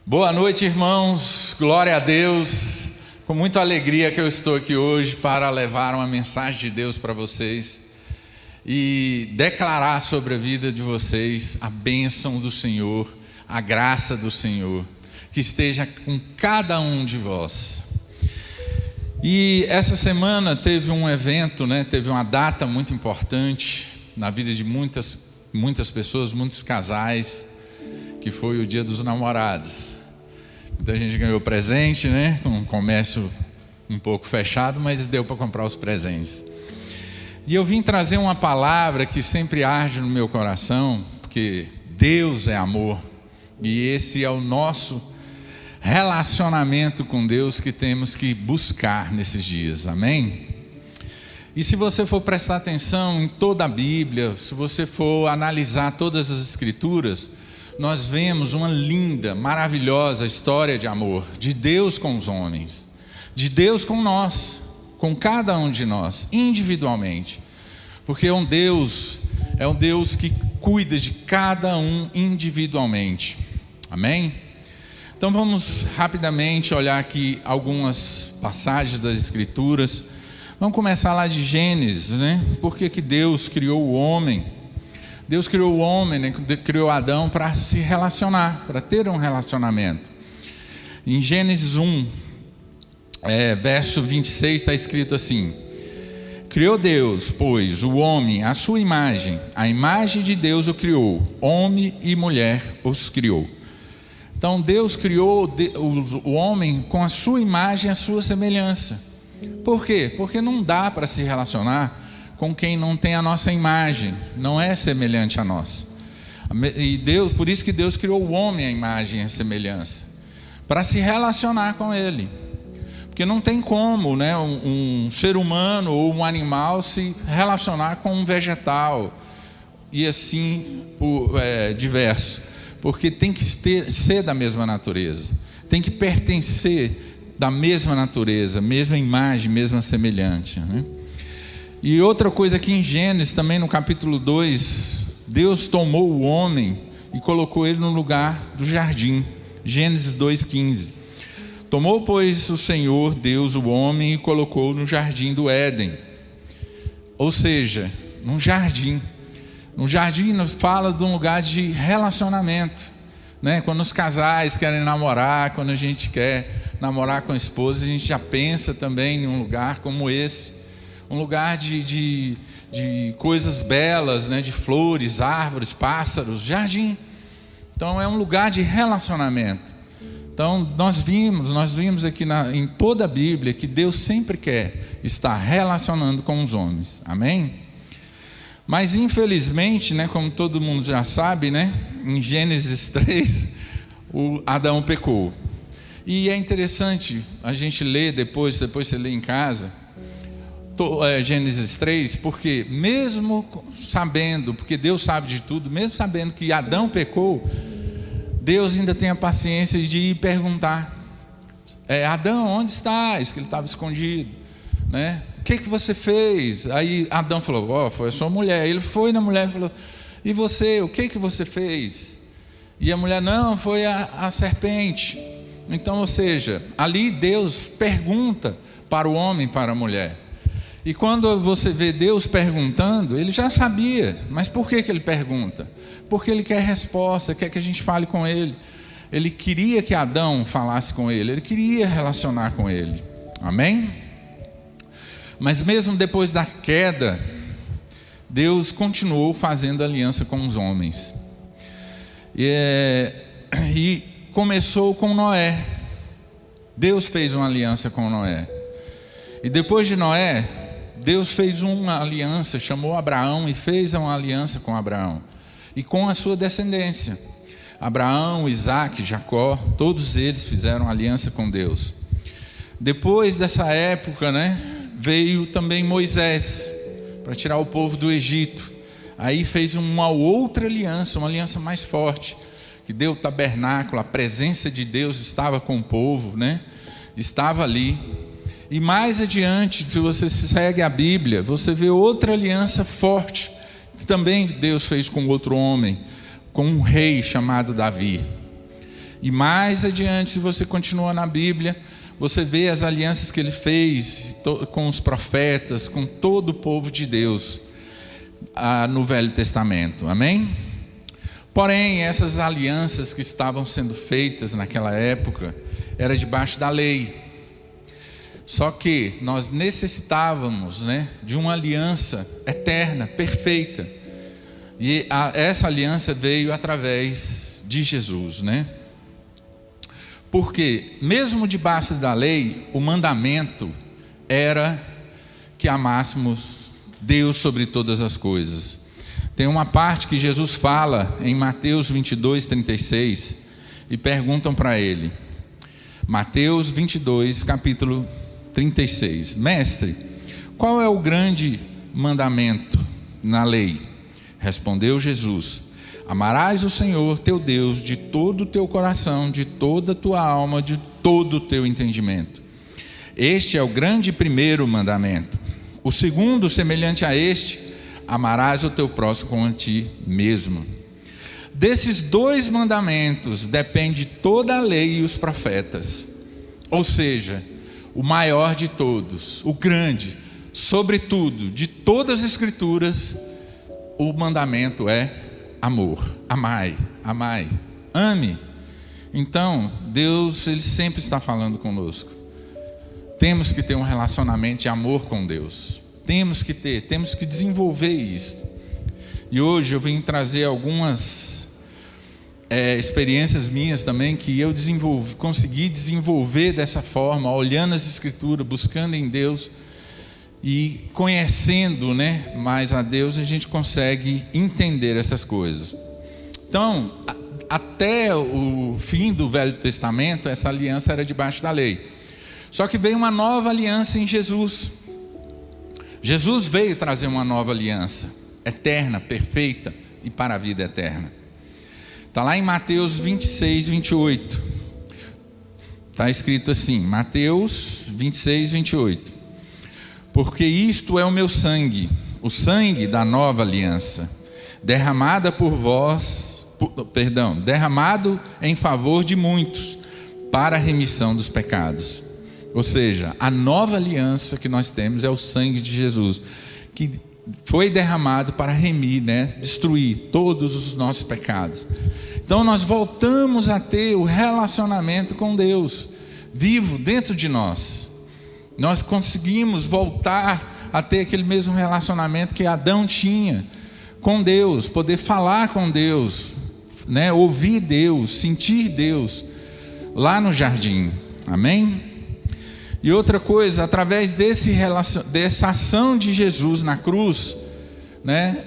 Boa noite, irmãos, glória a Deus. Com muita alegria que eu estou aqui hoje para levar uma mensagem de Deus para vocês e declarar sobre a vida de vocês a bênção do Senhor, a graça do Senhor, que esteja com cada um de vós. E essa semana teve um evento, teve uma data muito importante na vida de muitas pessoas, muitos casais, que foi o Dia dos Namorados. Muita gente ganhou presente, com um comércio um pouco fechado, mas deu para comprar os presentes. E eu vim trazer uma palavra que sempre arde no meu coração, porque Deus é amor, e esse é o nosso relacionamento com Deus que temos que buscar nesses dias, amém? E se você for prestar atenção em toda a Bíblia, se você for analisar todas as Escrituras, nós vemos uma linda, maravilhosa história de amor, de Deus com os homens, de Deus com nós, com cada um de nós, individualmente, porque é um Deus que cuida de cada um individualmente, amém? Então vamos rapidamente olhar aqui algumas passagens das Escrituras. Vamos começar lá de Gênesis, Por que Deus criou o homem? Deus criou o homem, criou Adão para se relacionar, para ter um relacionamento. Em Gênesis 1, verso 26, está escrito assim: criou Deus, pois, o homem à sua imagem, a imagem de Deus o criou, homem e mulher os criou. Então Deus criou o homem com a sua imagem e a sua semelhança. Por quê? Porque não dá para se relacionar com quem não tem a nossa imagem, não é semelhante a nós. E por isso que Deus criou o homem à imagem e à semelhança, para se relacionar com ele. Porque não tem como, um ser humano ou um animal se relacionar com um vegetal, e assim diverso. Porque tem que ser da mesma natureza, tem que pertencer da mesma natureza, mesma imagem, mesma semelhança, E outra coisa aqui em Gênesis, também no capítulo 2, Deus tomou o homem e colocou ele no lugar do jardim. Gênesis 2,15. Tomou, pois, o Senhor Deus o homem e colocou no jardim do Éden. Ou seja, num jardim. No jardim nos fala de um lugar de relacionamento, Quando os casais querem namorar, quando a gente quer namorar com a esposa, a gente já pensa também em um lugar como esse. Um lugar de coisas belas, de flores, árvores, pássaros, jardim. Então é um lugar de relacionamento. Então nós vimos aqui em toda a Bíblia que Deus sempre quer estar relacionando com os homens, amém? Mas infelizmente, como todo mundo já sabe, em Gênesis 3, o Adão pecou. E é interessante a gente ler depois você lê em casa, Gênesis 3, porque mesmo sabendo, porque Deus sabe de tudo, mesmo sabendo que Adão pecou, Deus ainda tem a paciência de ir perguntar: Adão, onde estás? Que ele estava escondido, O que você fez? Aí Adão falou: foi a sua mulher. Ele foi na mulher e falou: e você, o que você fez? E a mulher: não, foi a serpente. Então, ou seja, ali Deus pergunta para o homem, para a mulher. E quando você vê Deus perguntando, ele já sabia, mas por que ele pergunta? Porque ele quer resposta, quer que a gente fale com ele. Ele queria que Adão falasse com ele queria relacionar com ele, amém? Mas mesmo depois da queda, Deus continuou fazendo aliança com os homens, e começou com Noé. Deus fez uma aliança com Noé, e depois de Noé, Deus fez uma aliança, chamou Abraão e fez uma aliança com Abraão e com a sua descendência. Abraão, Isaque, Jacó, todos eles fizeram aliança com Deus. Depois dessa época, veio também Moisés para tirar o povo do Egito. Aí fez uma outra aliança, uma aliança mais forte, que deu o tabernáculo, a presença de Deus estava com o povo, Estava ali. E mais adiante, se você segue a Bíblia, você vê outra aliança forte, que também Deus fez com outro homem, com um rei chamado Davi. E mais adiante, se você continua na Bíblia, você vê as alianças que ele fez com os profetas, com todo o povo de Deus no Velho Testamento, amém? Porém, essas alianças que estavam sendo feitas naquela época, era debaixo da lei. Só que nós necessitávamos, de uma aliança eterna, perfeita. E essa aliança veio através de Jesus, Porque, mesmo debaixo da lei, o mandamento era que amássemos Deus sobre todas as coisas. Tem uma parte que Jesus fala em Mateus 22, 36, e perguntam para ele, Mateus 22, capítulo 36, Mestre, qual é o grande mandamento na lei? Respondeu Jesus, amarás o Senhor teu Deus de todo o teu coração, de toda a tua alma, de todo o teu entendimento. Este é o grande primeiro mandamento. O segundo, semelhante a este, amarás o teu próximo como a ti mesmo. Desses dois mandamentos depende toda a lei e os profetas. Ou seja, o maior de todos, o grande, sobretudo, de todas as escrituras, o mandamento é amor. Amai, amai, ame. Então, Deus, Ele sempre está falando conosco. Temos que ter um relacionamento de amor com Deus. Temos que desenvolver isso. E hoje eu vim trazer algumas experiências minhas também, que eu consegui desenvolver dessa forma, olhando as Escrituras, buscando em Deus e conhecendo mais a Deus, a gente consegue entender essas coisas. Então, até o fim do Velho Testamento, essa aliança era debaixo da lei. Só que veio uma nova aliança em Jesus. Jesus veio trazer uma nova aliança, eterna, perfeita e para a vida eterna. Está lá em Mateus 26, 28. Está escrito assim, Mateus 26, 28. Porque isto é o meu sangue, o sangue da nova aliança, derramado em favor de muitos, para a remissão dos pecados. Ou seja, a nova aliança que nós temos é o sangue de Jesus, que foi derramado para remir, destruir todos os nossos pecados. Então nós voltamos a ter o relacionamento com Deus, vivo dentro de nós. Nós conseguimos voltar a ter aquele mesmo relacionamento que Adão tinha com Deus, poder falar com Deus, ouvir Deus, sentir Deus, lá no jardim, amém? E outra coisa, através dessa ação de Jesus na cruz,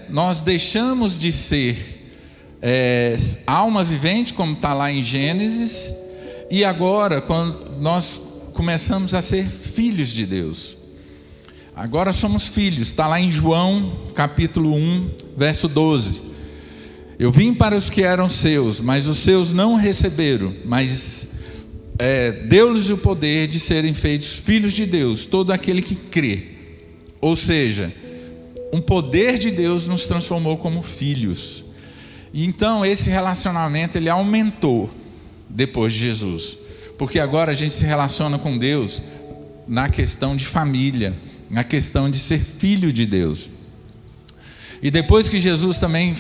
nós deixamos de ser alma vivente, como está lá em Gênesis, e agora quando nós começamos a ser filhos de Deus. Agora somos filhos, está lá em João capítulo 1, verso 12. Eu vim para os que eram seus, mas os seus não receberam, mas deu-lhes o poder de serem feitos filhos de Deus, todo aquele que crê. Ou seja, um poder de Deus nos transformou como filhos. E então esse relacionamento ele aumentou depois de Jesus, porque agora a gente se relaciona com Deus na questão de família, na questão de ser filho de Deus. E depois que Jesus também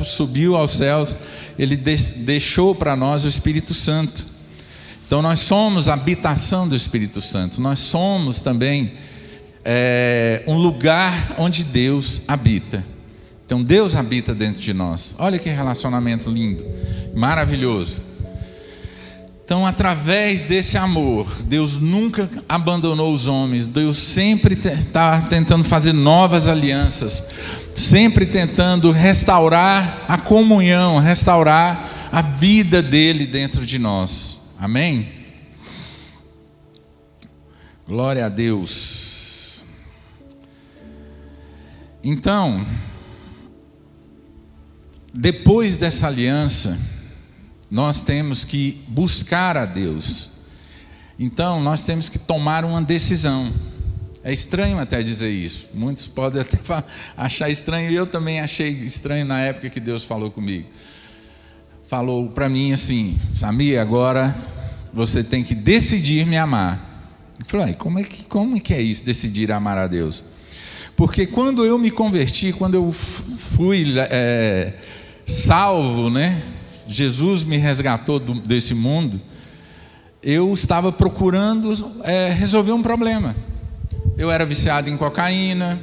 subiu aos céus, Ele deixou para nós o Espírito Santo. Então nós somos a habitação do Espírito Santo. Nós somos também um lugar onde Deus habita. Então Deus habita dentro de nós. Olha que relacionamento lindo, maravilhoso. Então, através desse amor, Deus nunca abandonou os homens. Deus sempre está tentando fazer novas alianças, sempre tentando restaurar a comunhão, restaurar a vida dele dentro de nós. Amém? Glória a Deus. Então, depois dessa aliança, nós temos que buscar a Deus. Então nós temos que tomar uma decisão. É estranho até dizer isso, muitos podem até achar estranho, e eu também achei estranho na época que Deus falou comigo. falou para mim assim: Samir, agora você tem que decidir me amar. Eu falei: como é que é isso, decidir amar a Deus? Porque quando eu me converti, quando eu fui salvo, né? Jesus me resgatou desse mundo. Eu estava procurando resolver um problema. Eu era viciado em cocaína.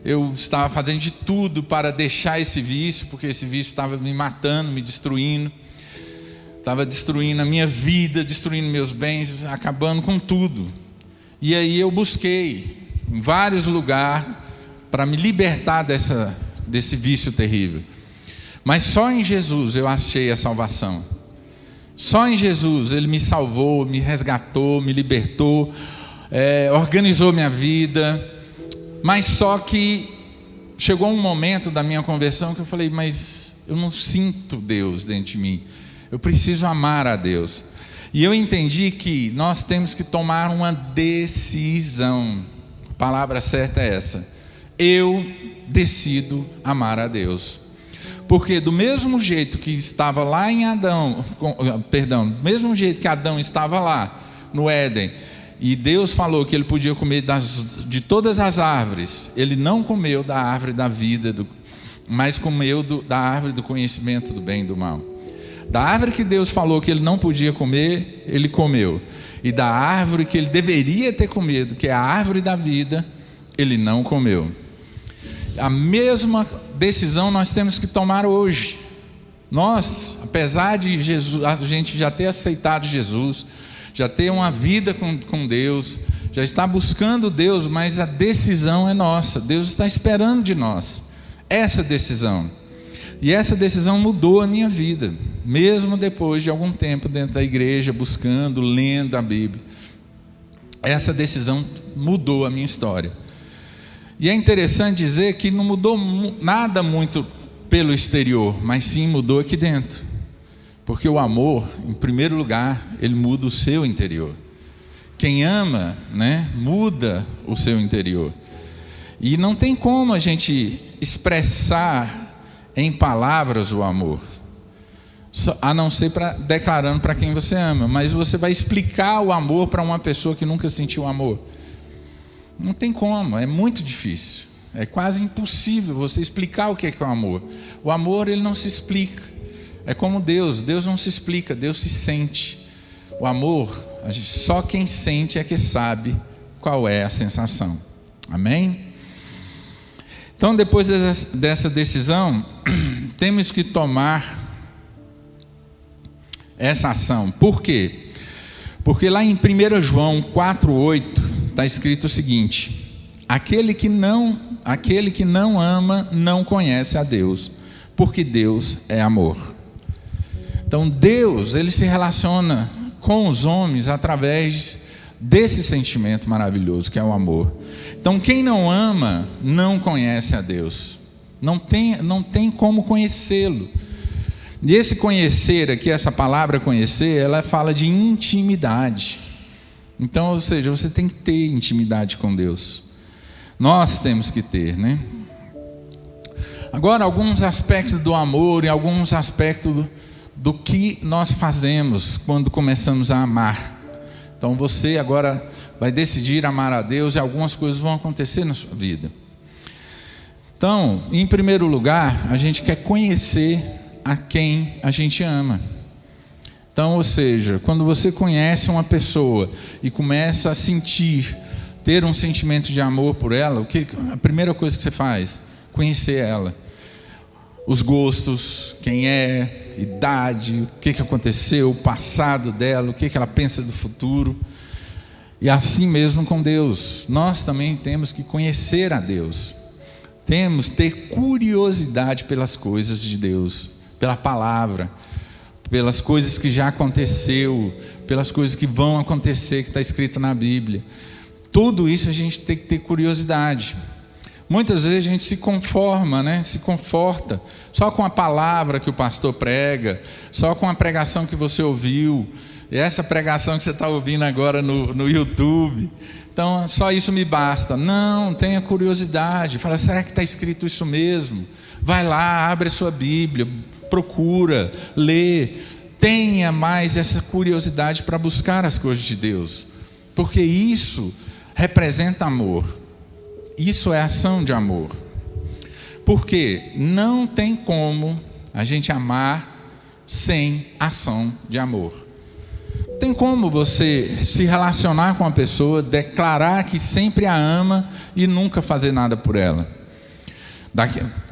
Eu estava fazendo de tudo para deixar esse vício, porque esse vício estava me matando, me destruindo. Estava destruindo a minha vida, destruindo meus bens, acabando com tudo. E aí eu busquei em vários lugares para me libertar desse vício terrível. Mas só em Jesus eu achei a salvação. Só em Jesus Ele me salvou, me resgatou, me libertou, organizou minha vida. Mas só que chegou um momento da minha conversão que eu falei: mas eu não sinto Deus dentro de mim. Eu preciso amar a Deus. E eu entendi que nós temos que tomar uma decisão. A palavra certa é essa: eu decido amar a Deus. Porque do mesmo jeito que estava lá em Adão, do mesmo jeito que Adão estava lá no Éden, e Deus falou que ele podia comer de todas as árvores, ele não comeu da árvore da vida, mas comeu da árvore do conhecimento do bem e do mal. Da árvore que Deus falou que ele não podia comer, ele comeu. E da árvore que ele deveria ter comido, que é a árvore da vida, ele não comeu. A mesma decisão nós temos que tomar hoje. Nós, apesar de Jesus, a gente já ter aceitado Jesus, já ter uma vida com Deus, já está buscando Deus, mas a decisão é nossa. Deus está esperando de nós essa decisão. E essa decisão mudou a minha vida, mesmo depois de algum tempo dentro da igreja, buscando, lendo a Bíblia. Essa decisão mudou a minha história. E é interessante dizer que não mudou nada muito pelo exterior, mas sim mudou aqui dentro. Porque o amor, em primeiro lugar, ele muda o seu interior. Quem ama, né, muda o seu interior. E não tem como a gente expressar em palavras o amor, a não ser declarando para quem você ama. Mas você vai explicar o amor para uma pessoa que nunca sentiu amor? Não tem como, é muito difícil. É quase impossível você explicar o que é o amor. O amor, ele não se explica. É como Deus não se explica, Deus se sente. O amor, só quem sente é que sabe qual é a sensação. Amém? Então, depois dessa decisão, temos que tomar essa ação. Por quê? Porque lá em 1 João 4,8 está escrito o seguinte: aquele que não ama não conhece a Deus, porque Deus é amor. Então Deus, ele se relaciona com os homens através desse sentimento maravilhoso que é o amor. Então quem não ama não conhece a Deus, não tem como conhecê-lo. E esse conhecer aqui, essa palavra conhecer, ela fala de intimidade. Então, ou seja, você tem que ter intimidade com Deus. Nós temos que ter, né? Agora, alguns aspectos do amor e alguns aspectos do que nós fazemos quando começamos a amar. Então você agora vai decidir amar a Deus e algumas coisas vão acontecer na sua vida. Então, em primeiro lugar, a gente quer conhecer a quem a gente ama. Então, ou seja, quando você conhece uma pessoa e começa a ter um sentimento de amor por ela, a primeira coisa que você faz? Conhecer ela. Os gostos, quem é, idade, o que aconteceu, o passado dela, o que ela pensa do futuro. E assim mesmo com Deus, nós também temos que conhecer a Deus. Temos que ter curiosidade pelas coisas de Deus, pela palavra, pelas coisas que já aconteceu, pelas coisas que vão acontecer, que está escrito na Bíblia. Tudo isso a gente tem que ter curiosidade. Muitas vezes a gente se conforma, né? Se conforta só com a palavra que o pastor prega, só com a pregação que você ouviu, e essa pregação que você está ouvindo agora no YouTube. Então, só isso me basta. Não, tenha curiosidade. Fala, será que está escrito isso mesmo? Vai lá, abre a sua Bíblia, procura, lê, tenha mais essa curiosidade para buscar as coisas de Deus, porque isso representa amor, isso é ação de amor. Porque não tem como a gente amar sem ação de amor. Tem como você se relacionar com a pessoa, declarar que sempre a ama e nunca fazer nada por ela.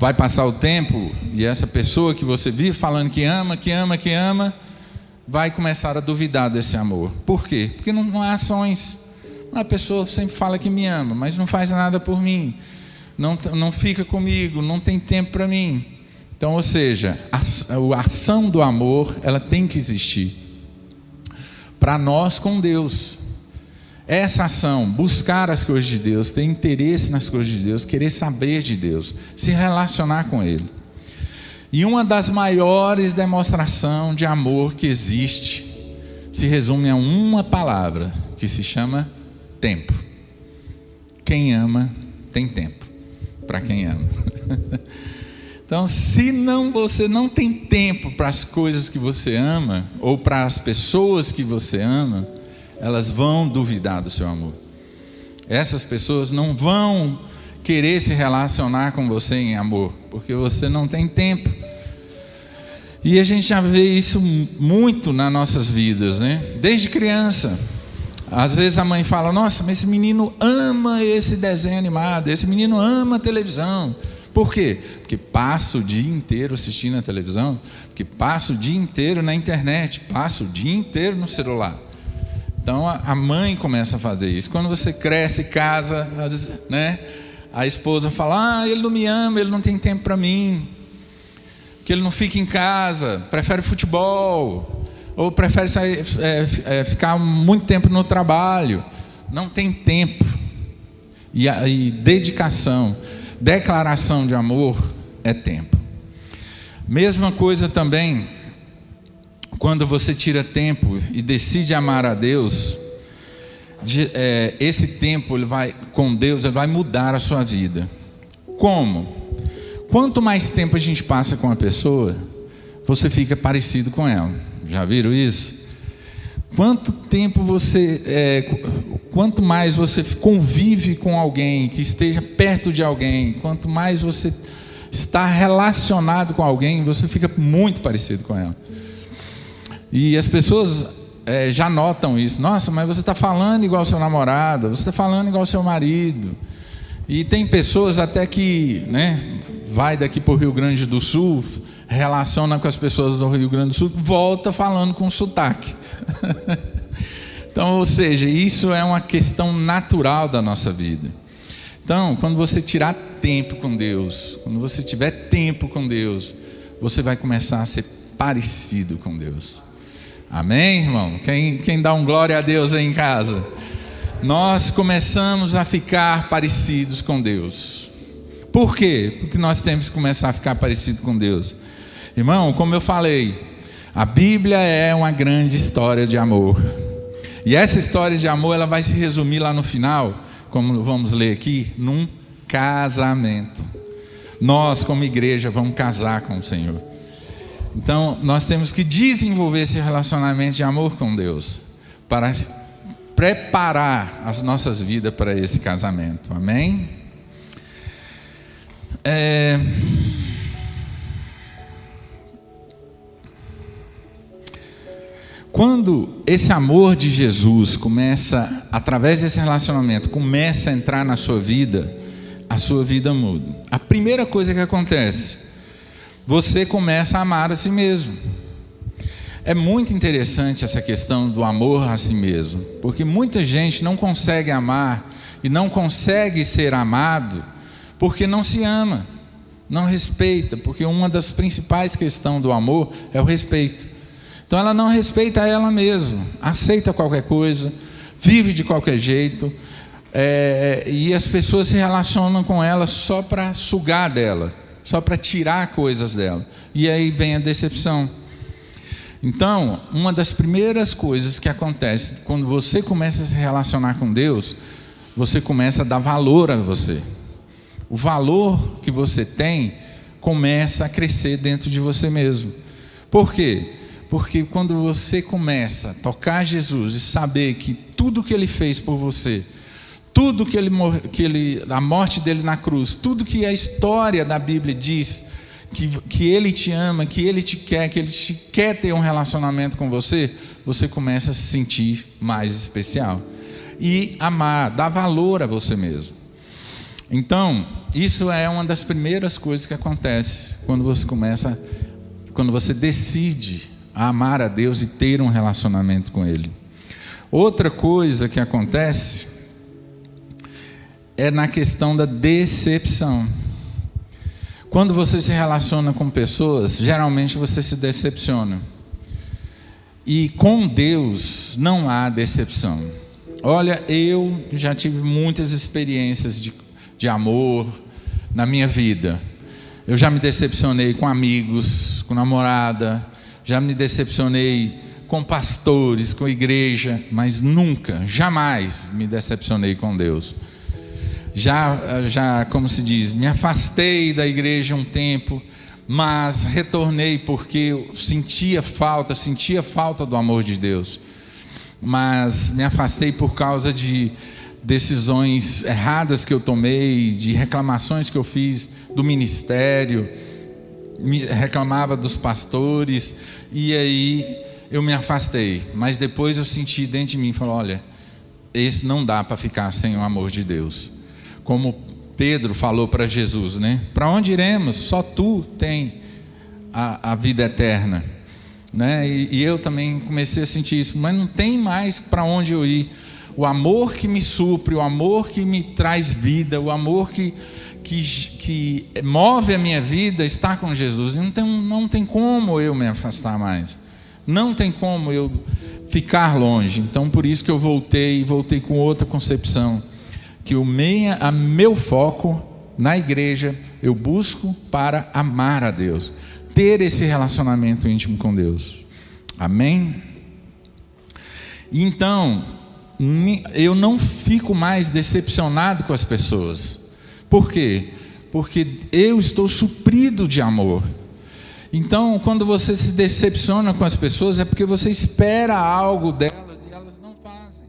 Vai passar o tempo e essa pessoa que você vive falando que ama, vai começar a duvidar desse amor. Por quê? Porque não há ações. A pessoa sempre fala que me ama, mas não faz nada por mim. Não fica comigo, não tem tempo para mim. Então, ou seja, a ação do amor, ela tem que existir para nós com Deus. Essa ação, buscar as coisas de Deus, ter interesse nas coisas de Deus, querer saber de Deus, se relacionar com Ele. E uma das maiores demonstrações de amor que existe se resume a uma palavra, que se chama tempo. Quem ama tem tempo para quem ama. Então, se você não tem tempo para as coisas que você ama, ou para as pessoas que você ama, elas vão duvidar do seu amor. Essas pessoas não vão querer se relacionar com você em amor, porque você não tem tempo. E a gente já vê isso muito nas nossas vidas, né? Desde criança. Às vezes a mãe fala: nossa, mas esse menino ama esse desenho animado, esse menino ama a televisão. Por quê? Porque passa o dia inteiro assistindo a televisão, porque passa o dia inteiro na internet, passa o dia inteiro no celular. Então a mãe começa a fazer isso. Quando você cresce, casa, né? A esposa fala: ele não me ama, ele não tem tempo para mim, que ele não fica em casa, prefere futebol, ou prefere ficar muito tempo no trabalho, não tem tempo. E dedicação, declaração de amor é tempo. Mesma coisa também, quando você tira tempo e decide amar a Deus, esse tempo com Deus, ele vai mudar a sua vida. Como? Quanto mais tempo a gente passa com a pessoa, você fica parecido com ela. Já viram isso? Quanto mais você convive com alguém, que esteja perto de alguém, quanto mais você está relacionado com alguém, você fica muito parecido com ela. E as pessoas já notam isso. Nossa, mas você está falando igual ao seu namorado, você está falando igual ao seu marido. E tem pessoas até que, né, vai daqui para o Rio Grande do Sul, relaciona com as pessoas do Rio Grande do Sul, volta falando com sotaque. Então, ou seja, isso é uma questão natural da nossa vida. Então, quando você tirar tempo com Deus, quando você tiver tempo com Deus, você vai começar a ser parecido com Deus. Amém, irmão? Quem dá um glória a Deus aí em casa? Nós começamos a ficar parecidos com Deus. Por quê? Porque nós temos que começar a ficar parecido com Deus. Irmão, como eu falei, a Bíblia é uma grande história de amor. E essa história de amor, ela vai se resumir lá no final, como vamos ler aqui, num casamento. Nós, como igreja, vamos casar com o Senhor. Então, nós temos que desenvolver esse relacionamento de amor com Deus, para preparar as nossas vidas para esse casamento. Amém? Quando esse amor de Jesus começa, através desse relacionamento, começa a entrar na sua vida, a sua vida muda. A primeira coisa que acontece, você começa a amar a si mesmo. É muito interessante essa questão do amor a si mesmo, porque muita gente não consegue amar e não consegue ser amado porque não se ama, não respeita, porque uma das principais questões do amor é o respeito. Então ela não respeita ela mesma, aceita qualquer coisa, vive de qualquer jeito, e as pessoas se relacionam com ela só para sugar dela, só para tirar coisas dela, e aí vem a decepção. Então, uma das primeiras coisas que acontece quando você começa a se relacionar com Deus, você começa a dar valor a você. O valor que você tem começa a crescer dentro de você mesmo. Por quê? Porque quando você começa a tocar Jesus e saber que tudo que Ele fez por você, tudo que a morte dele na cruz, tudo que a história da Bíblia diz, que Ele te ama, que Ele te quer ter um relacionamento com você, você começa a se sentir mais especial e amar, dar valor a você mesmo. Então, isso é uma das primeiras coisas que acontece quando você decide a amar a Deus e ter um relacionamento com Ele. Outra coisa que acontece é na questão da decepção. Quando você se relaciona com pessoas, geralmente você se decepciona. E com Deus não há decepção. Olha, eu já tive muitas experiências de amor na minha vida. Eu já me decepcionei com amigos, com namorada, já me decepcionei com pastores, com igreja, mas nunca, jamais me decepcionei com Deus. Já, como se diz, me afastei da igreja um tempo, mas retornei porque eu sentia falta do amor de Deus. Mas me afastei por causa de decisões erradas que eu tomei, de reclamações que eu fiz do ministério, reclamava dos pastores, e aí eu me afastei. Mas depois eu senti dentro de mim, falei, olha, esse não dá para ficar sem o amor de Deus. Como Pedro falou para Jesus, né? Para onde iremos? Só tu tem a vida eterna, né? E eu também comecei a sentir isso, mas não tem mais para onde eu ir. O amor que me supre, o amor que me traz vida, o amor que move a minha vida está com Jesus. Não tem como eu me afastar mais, não tem como eu ficar longe. Então por isso que eu voltei com outra concepção, que meu foco na igreja, eu busco para amar a Deus, ter esse relacionamento íntimo com Deus. Amém? Então, eu não fico mais decepcionado com as pessoas. Por quê? Porque eu estou suprido de amor. Então, quando você se decepciona com as pessoas, é porque você espera algo delas e elas não fazem.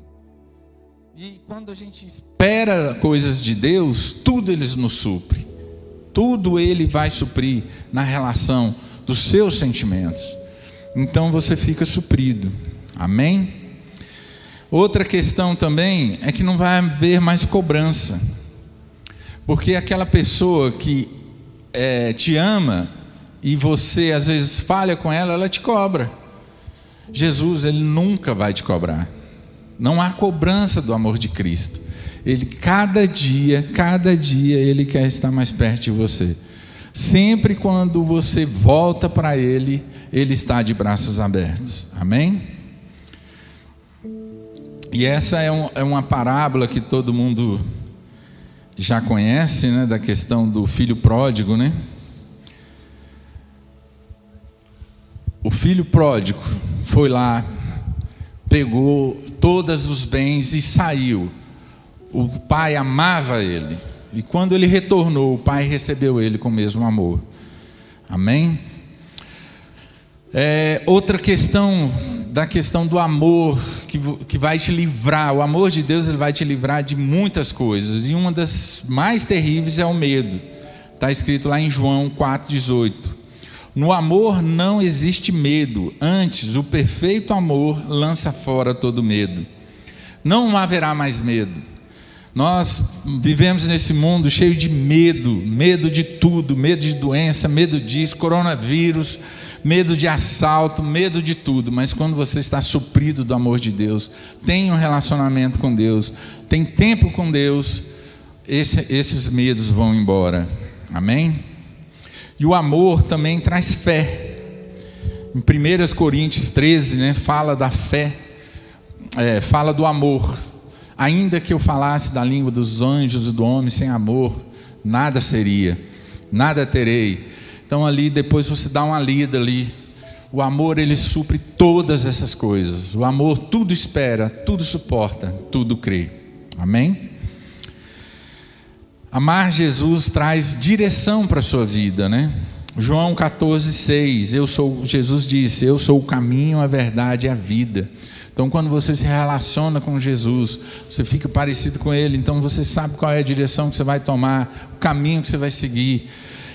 E quando a gente espera coisas de Deus, tudo Ele nos supre. Tudo Ele vai suprir na relação dos seus sentimentos. Então você fica suprido. Amém? Outra questão também é que não vai haver mais cobrança. Porque aquela pessoa que te ama e você às vezes falha com ela, ela te cobra. Jesus, Ele nunca vai te cobrar. Não há cobrança do amor de Cristo. Ele cada dia Ele quer estar mais perto de você. Sempre quando você volta para Ele, Ele está de braços abertos. Amém? E essa é uma parábola que todo mundo já conhece, né? Da questão do filho pródigo, né? O filho pródigo foi lá, pegou todos os bens e saiu. O pai amava ele, e quando ele retornou, o pai recebeu ele com o mesmo amor. Amém? Outra questão, da questão do amor, que vai te livrar. O amor de Deus, ele vai te livrar de muitas coisas, e uma das mais terríveis é o medo. Está escrito lá em João 4,18. No amor não existe medo, antes o perfeito amor lança fora todo medo. Não haverá mais medo. Nós vivemos nesse mundo cheio de medo de tudo, medo de doença, medo disso, coronavírus, medo de assalto, medo de tudo. Mas quando você está suprido do amor de Deus, tem um relacionamento com Deus, tem tempo com Deus, esses medos vão embora. Amém? E o amor também traz fé. Em 1 Coríntios 13, né, fala da fé, fala do amor. Ainda que eu falasse da língua dos anjos e do homem sem amor, nada seria, nada terei. Então ali depois você dá uma lida ali. O amor, ele supre todas essas coisas. O amor tudo espera, tudo suporta, tudo crê. Amém? Amar Jesus traz direção para a sua vida, né? João 14,6, Jesus disse, eu sou o caminho, a verdade e a vida. Então quando você se relaciona com Jesus, você fica parecido com Ele, então você sabe qual é a direção que você vai tomar, o caminho que você vai seguir,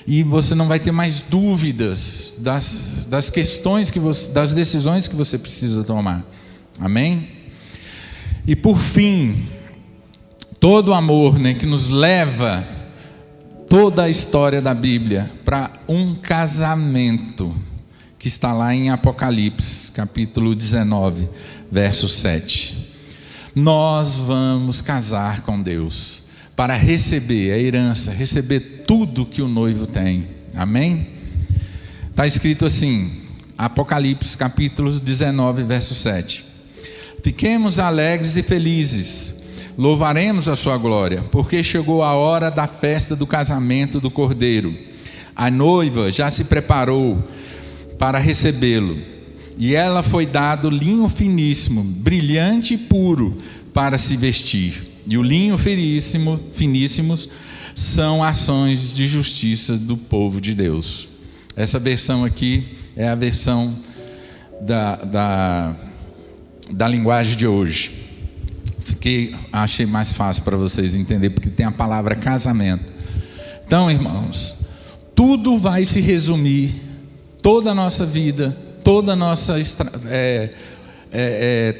e você não vai ter mais dúvidas das questões, das decisões que você precisa tomar, amém? E por fim, todo o amor, né, que nos leva toda a história da Bíblia para um casamento, que está lá em Apocalipse, capítulo 19, verso 7. Nós vamos casar com Deus, para receber a herança, receber tudo que o noivo tem, amém? Está escrito assim, Apocalipse, capítulo 19, verso 7. Fiquemos alegres e felizes, louvaremos a sua glória, porque chegou a hora da festa do casamento do Cordeiro. A noiva já se preparou para recebê-lo, e ela foi dado linho finíssimo, brilhante e puro para se vestir. E o linho finíssimos são ações de justiça do povo de Deus. Essa versão aqui é a versão da linguagem de hoje. Achei mais fácil para vocês entenderem, porque tem a palavra casamento. Então, irmãos, tudo vai se resumir, toda a nossa vida, toda a nossa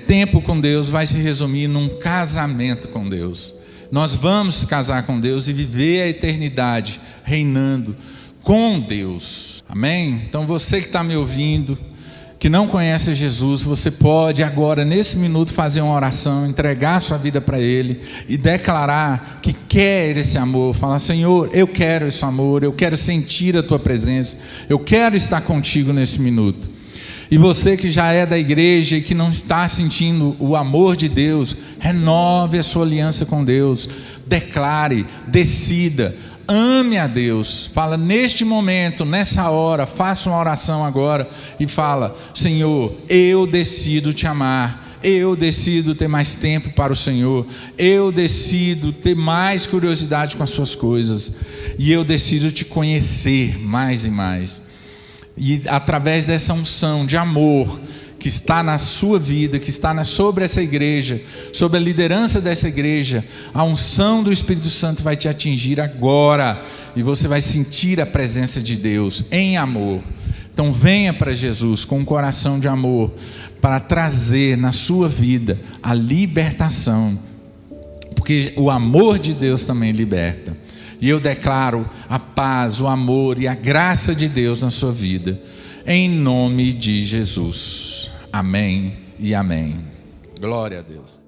tempo com Deus vai se resumir num casamento com Deus. Nós vamos casar com Deus e viver a eternidade reinando com Deus, amém? Então você que está me ouvindo, que não conhece Jesus, você pode agora, nesse minuto, fazer uma oração, entregar a sua vida para Ele e declarar que quer esse amor. Falar, Senhor, eu quero esse amor, eu quero sentir a Tua presença, eu quero estar contigo nesse minuto. E você que já é da igreja e que não está sentindo o amor de Deus, renove a sua aliança com Deus, declare, decida, ame a Deus. Fala neste momento, nessa hora, faça uma oração agora e fala, Senhor, eu decido te amar, eu decido ter mais tempo para o Senhor, eu decido ter mais curiosidade com as suas coisas, e eu decido te conhecer mais e mais. E através dessa unção de amor que está na sua vida, que está sobre essa igreja, sobre a liderança dessa igreja, a unção do Espírito Santo vai te atingir agora, e você vai sentir a presença de Deus em amor. Então venha para Jesus com um coração de amor, para trazer na sua vida a libertação, porque o amor de Deus também liberta. E eu declaro a paz, o amor e a graça de Deus na sua vida, em nome de Jesus. Amém e amém. Glória a Deus.